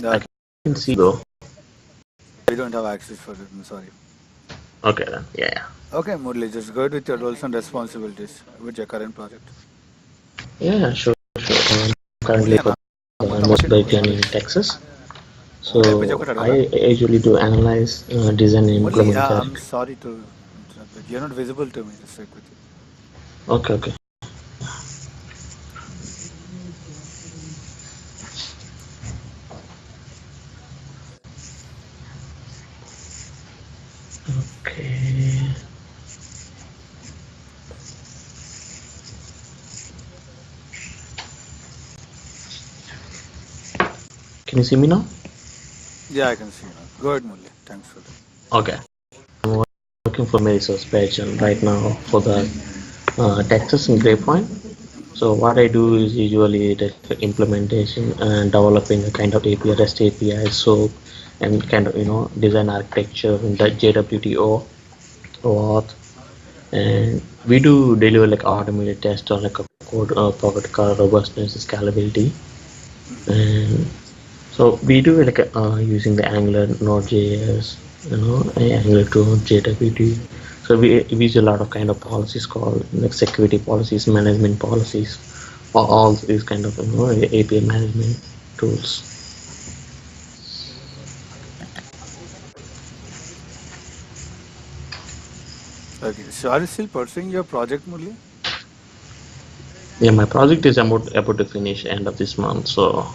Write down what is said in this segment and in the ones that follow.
I Okay. can see though. We don't have access for it. I'm sorry. Okay then. Yeah. Okay, Murli, just go ahead with your roles and responsibilities with your current project. Yeah, sure, sure. Currently Murli, for అన్న మొత్తం the వచ్చేటి University knowledge in Texas. ఒకటి అయిపోయి So ఒకటి అడగరా I usually do analyze, design, and Murli, implement I'm character. sorry to interrupt, but you're not visible to me. Just check with you. Okay, okay. Okay. Can you see me now? Yeah, I can see you now. Go ahead, Murli. Thanks for that. Okay. I'm working for Merisos Page right now for the Texas and Grapevine. So what I do is usually the implementation and developing a kind of API, REST API, SOAP, and kind of design architecture in the JWT OAuth, and we do deliver like automated tests on like a code pocket car robustness, scalability, and so we do like using the Angular, Node.js, Angular 2, JWT. So we use a lot of kind of policies called like security policies, management policies, all these kind of API management tools. Okay, so are you still pursuing your project, Murli? Yeah, my project is about to finish end of this month, so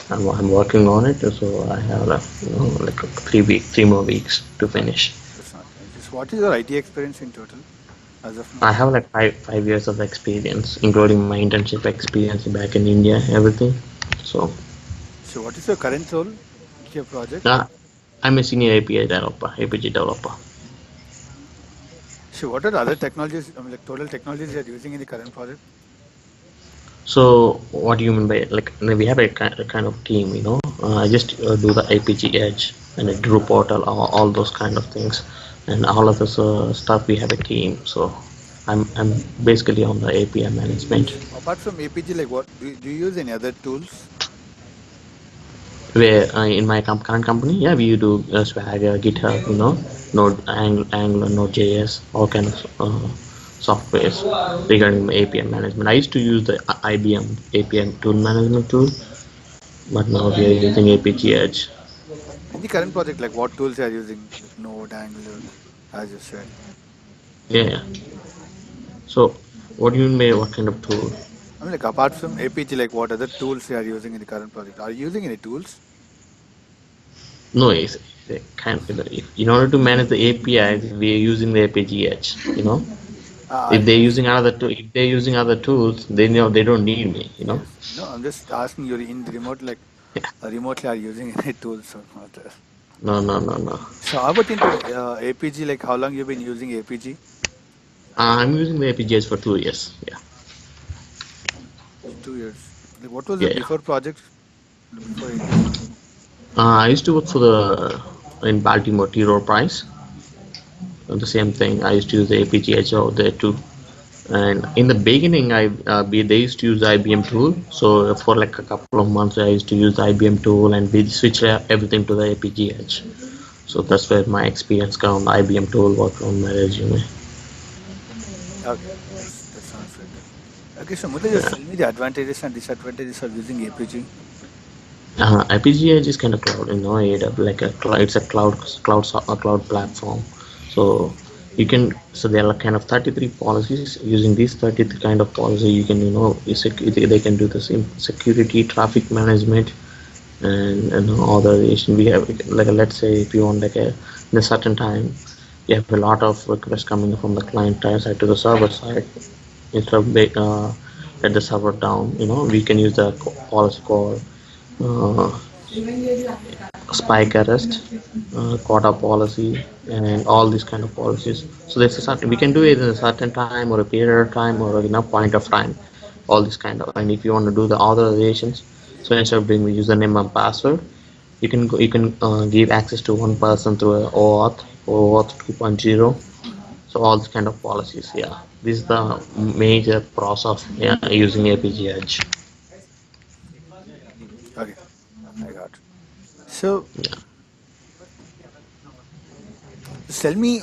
I'm working on it. So I have like 3 more weeks to finish. That's not. Just what is your IT experience in total as of now? I have like five years of experience, including my internship experience back in India, everything. So So what is your current role in your project? uh, I'm a senior API developer, APG developer. So what are the other technologies, I mean, like total technologies you are using in the current project? So what do you mean by like we have a kind of team, I just do the APG Edge and a Drew portal, all those kind of things, and all of this stuff we have a team. So I'm basically on the API management. So apart from APG, like what do you use any other tools? Where in my current company, yeah, we do Swagger, GitHub, Node, Angular, Node.js, all kind of softwares regarding API management. I used to use the IBM API tool management tool, but now we are using APG Edge. In the current project, like what tools you are using, like Node, Angular, as you said. Yeah. So, what do you mean by what kind of tool? I mean, like apart from APG, like what other tools you are using in the current project? Are you using any tools? No, it's kind of, in order to manage the APIs, we are using the APG Edge. I If they're understand. using if they're using other tools, they know they don't need me. Yes. No, I'm just asking you in the remote, like remotely are you using any tools or not? No, no, no, no. So how about into APG, like how long you've been using APG? I'm using the APGs for 2 years. Yeah, 2 years. Like what was the yeah, yeah. before project, before APG? I used to work for the in Baltimore T Rowe Price. The same thing. I used to use the APGH over there too. And in the beginning, they used to use the IBM tool. So for like a couple of months, I used to use the IBM tool, and we switched everything to the APGH. So that's where my experience come. The IBM tool worked on my resume. Okay, that sounds very good. Okay, so Murli, just tell me the advantages and disadvantages of using APG. IPGH is kind of cloud, like it's a cloud platform. So there are kind of 33 policies. Using these 33 kind of policy, you can they can do the same security, traffic management, and authorization. We have like let's say if you want like in a certain time, you have a lot of requests coming from the client side to the server side. Instead of let the server down, we can use the policy called uh, spike arrest, quota policy, and all these kind of policies. So there's a certain we can do it in a certain time or a period of time or point of time. All this kind of, and if you want to do the authorizations, so instead of doing username and password, you can give access to one person through a OAuth 2.0. So all these kind of policies. Yeah, this is the major process of using APG Edge. Okay, I got it. So Yeah. tell me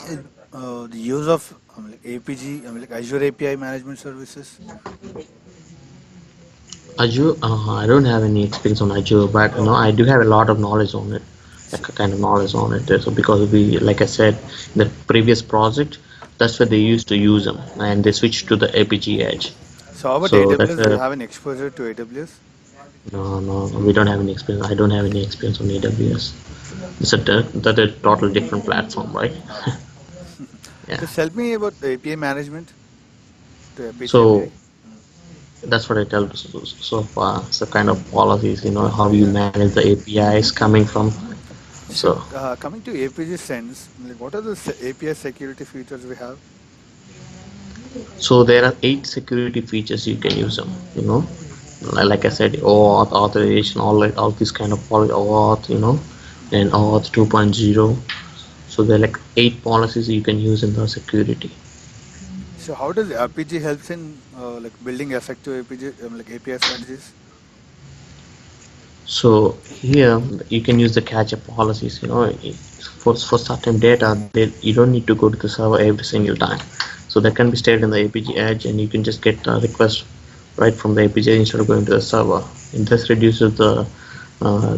the use of like APG, like Azure API management services. Azure, I don't have any experience on Azure, but Okay. I do have a lot of knowledge on it, So, like a kind of knowledge on it. So because we, like I said, in the previous project, that's where they used to use them, and they switched to the APG Edge. so how about So that's AWS? Do you a have an exposure to AWS? no, no, we don't have any experience. I don't have any experience on AWS. It's a total different platform, right? Okay. Yeah. Just tell me about the API management to Apache So API. Mm. that's what I tell so far. So kind of policies, how you Yeah. manage the APIs coming from. So So coming to APG sense, like what are the API security features we have? So there are 8 security features you can use them. Like I said, OAuth, authorization, all these kind of OAuth, and OAuth 2.0. So there are like 8 policies you can use in the security. So how does RPG helps in like building effective APG like API strategies? So here you can use the catch-up policies. For certain data, you don't need to go to the server every single time. So that can be stored in the APG Edge, and you can just get a request right from the APG instead of going to the server. And this reduces the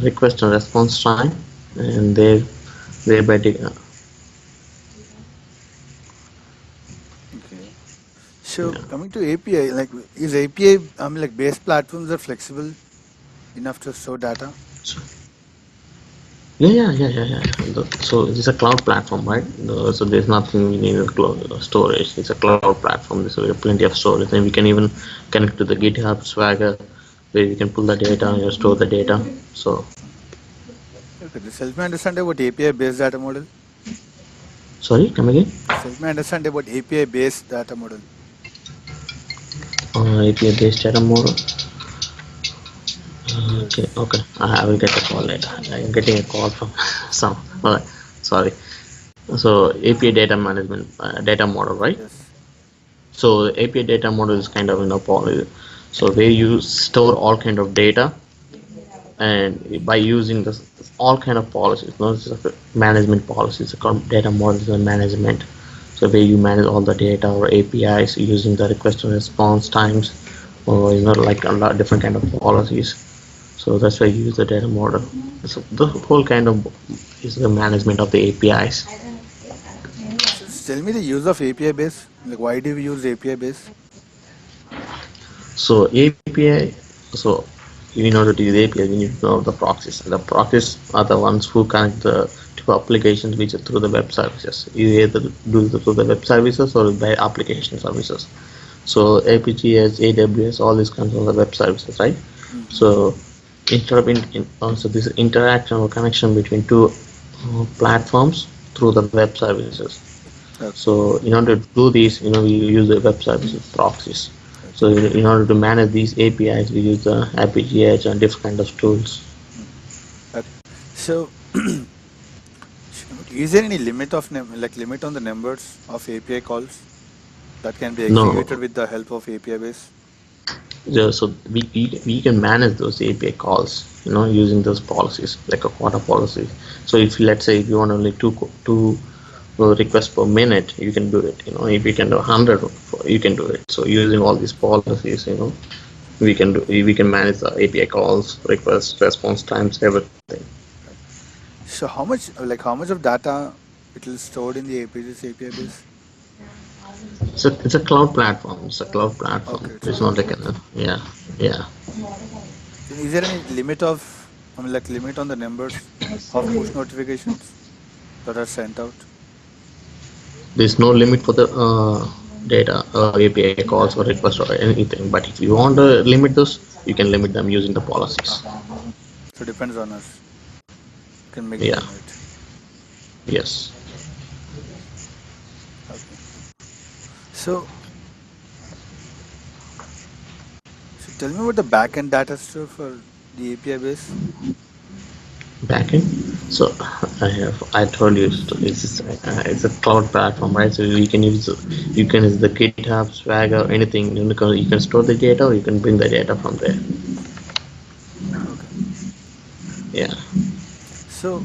request and response time, and thereby Okay. So yeah. coming to API, like is API like base platforms are flexible enough to store data? So, yeah. So it's a cloud platform, right? So there's nothing we need storage. It's a cloud platform. There's plenty of storage, and we can even connect to the GitHub Swagger, where you can pull the data and store the data. So Okay. Just help me understand about API based data model. sorry, come again. Just help me understand about API based data model. API based data model. Okay, Yes. okay. I will get a call later. I'm getting a call from some. Alright, sorry. So API data management data model, right? Yes. So the API data model is kind of poly. So where you store all kind of data, and by using this all kind of policies, not just management policies, data models and management. So where you manage all the data or APIs using the request and response times, or like a lot different kind of policies. So that's why you use the data model. So the whole kind of is the management of the APIs. So just tell me the use of API base. Like why do we use API base? So API, so in order to use API, we need to know the proxies. And the proxies are the ones who connect the two applications which are through the web services. You either do it through the web services or by application services. So APGS, AWS, all these kinds of the web services, right? Mm-hmm. So instead of also this interaction or connection between two platforms through the web services. Okay. So in order to do this, we use the web services proxies. So Okay. in order to manage these APIs, we use the APGH and different kind of tools. Mm. Okay. So is there any limit of like limit on the numbers of API calls that can be No, executed with the help of API base? so we can manage those API calls, using those policies like a quota policy. So if let's say if you want only two requests per minute, you can do it. If you can do 100, you can do it. So using all these policies, we can manage the API calls, requests, response times, everything. Right. So how much of data it is stored in the API base? It's a cloud platform. It's a cloud platform. Okay, it's a It's not cloud like platform. yeah, yeah. Then is there any limit of like limit on the numbers of push notifications that are sent out? There's no limit for the data API calls or requests or anything. But if you want to limit those, you can limit them using the policies. Uh-huh. So it depends on us. You can make the Yeah. limit. Yes. Okay. So so tell me about the backend data store for the API base. Backend. So I told you it's a cloud platform, right? So you can use the GitHub, Swagger, anything. You can store the data or you can bring the data from there. Okay. Yeah. So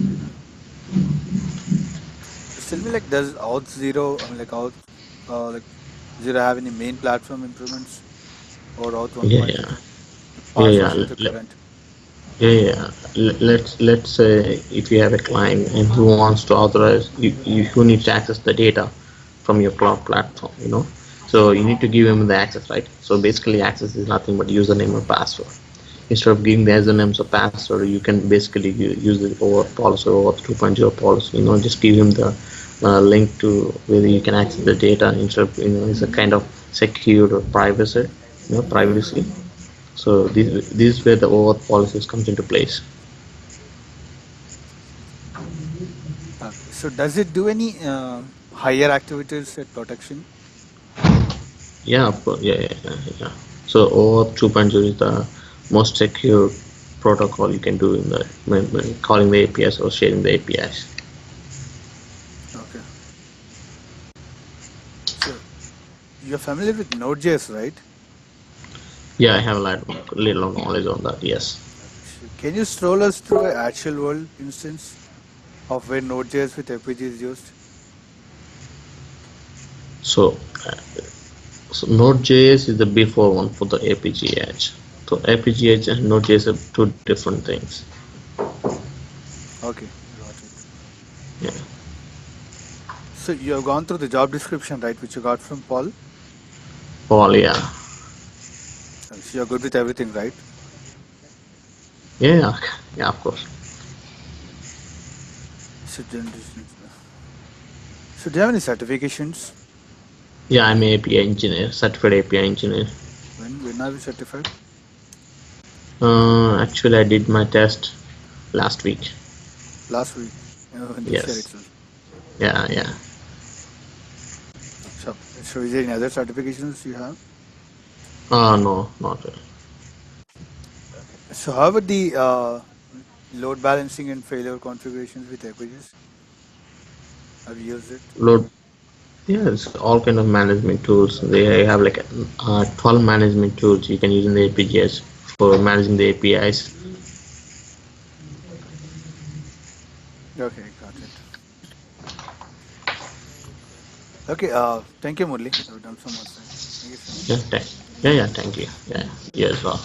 tell me, like, does Auth Zero, like Zero have any main platform improvements or Auth Yeah, 1.0? yeah, yeah, Past yeah. version to current. Yeah. Let's say if you have a client and who wants to authorize who needs to access the data from your cloud platform, so you need to give him the access, right? So basically, access is nothing but username or password. Instead of giving the usernames or password, you can basically use the OAuth policy or OAuth 2.0 policy. Just give him the link to whether you can access the data instead of it's a kind of secured or privacy. So this is where the OAuth policies comes into place. So does it do any higher activities at protection? Yeah, of course. Yeah. So OAuth 2.0 is the most secure protocol you can do in the when calling the APIs or sharing the APIs. Okay. So you're familiar with Node.js, right? Yeah, I have a little knowledge on that. Yes. Okay. So can you stroll us through an actual world instance of where Node.js with FPG is used? So, uh, so Node.js is the before one for the APG Edge. So APG Edge and Node.js are two different things. Okay, got it. Yeah. So you have gone through the job description, right, which you got from Paul? Paul, yeah. So you're good with everything, right? Yeah, yeah, of course. So, so do you have any certifications? Yeah, I'm an API engineer, certified API engineer. When are you certified? Actually, I did my test last week. Last week, in this year Yes. itself. Yeah. So is there any other certifications you have? No, not really. So how about the load balancing and failure configurations with Equities? Have you used it? Load. Yeah, it's all kind of management tools. They have like 12 management tools you can use in the APGs for managing the APIs. Okay, got it. Okay, thank you, Murli. You've done so much. Thank you so much. Yeah, thank you. Yeah, you as well.